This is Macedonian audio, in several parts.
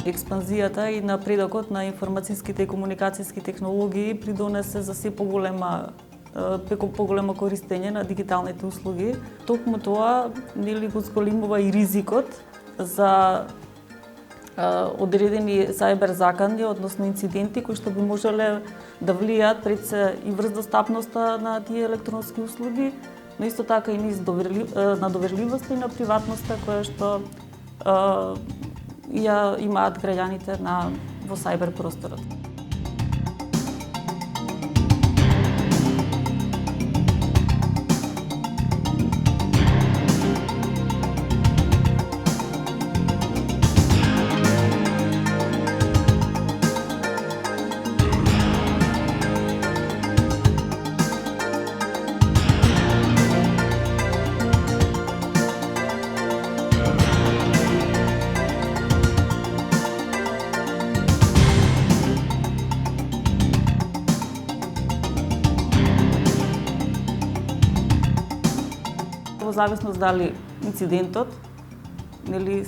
експанзијата и напредокот на информацијските и комуникацијски технологии придонесе за се поголемо користење на дигиталните услуги. Токму тоа го зголемува и ризикот за одредени сајбер закани, односно инциденти кои што би можеле да влијаат пред се и врз достапноста на тие електронски услуги, но исто така и на доверливоста и на приватноста која што ја имаат граѓаните во сајбер просторот. Во зависност дали инцидентот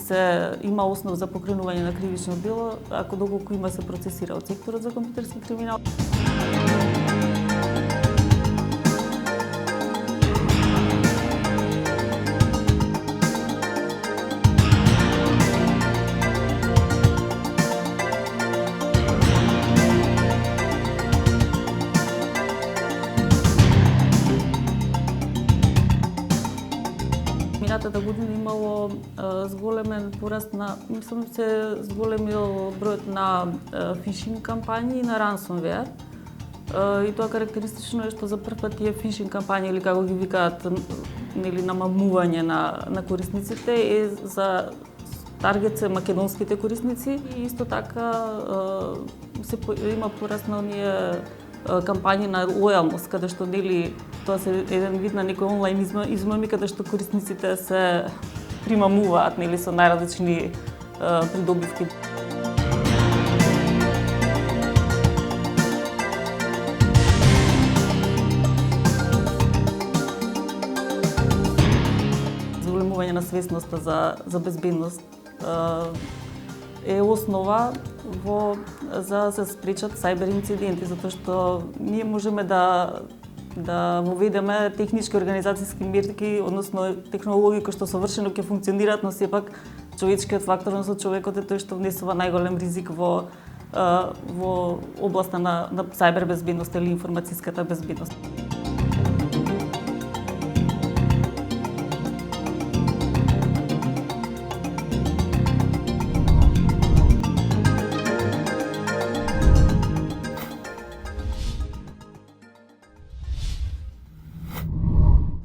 се има основ за покренување на кривично дело, ако доколку има се процесира од секторот за компјутерски криминал. Минатата година имало зголемен пораст се зголемил бројот на фишинг кампањи и на ransomware. И тоа карактеристично е што за прв пат тие фишинг кампањи, или како ги викаат, намамување на корисниците, е за таргет се македонските корисници и исто така има пораст на оние кампањи на лојалност, каде што тоа се еден вид на некој онлайн измами, каде што корисниците се примамуваат со најразлични придобивки. Зголемување на свесноста за безбедност е основа за да се спречат сајбер инциденти, затоа што ние можеме да воведеме технички организацијски мерки, односно технологии кои што совршено ќе функционираат, но сепак човечкиот фактор, односно човекот е тој што внесува најголем ризик во областа на сајбер безбедност или информацијската безбедност.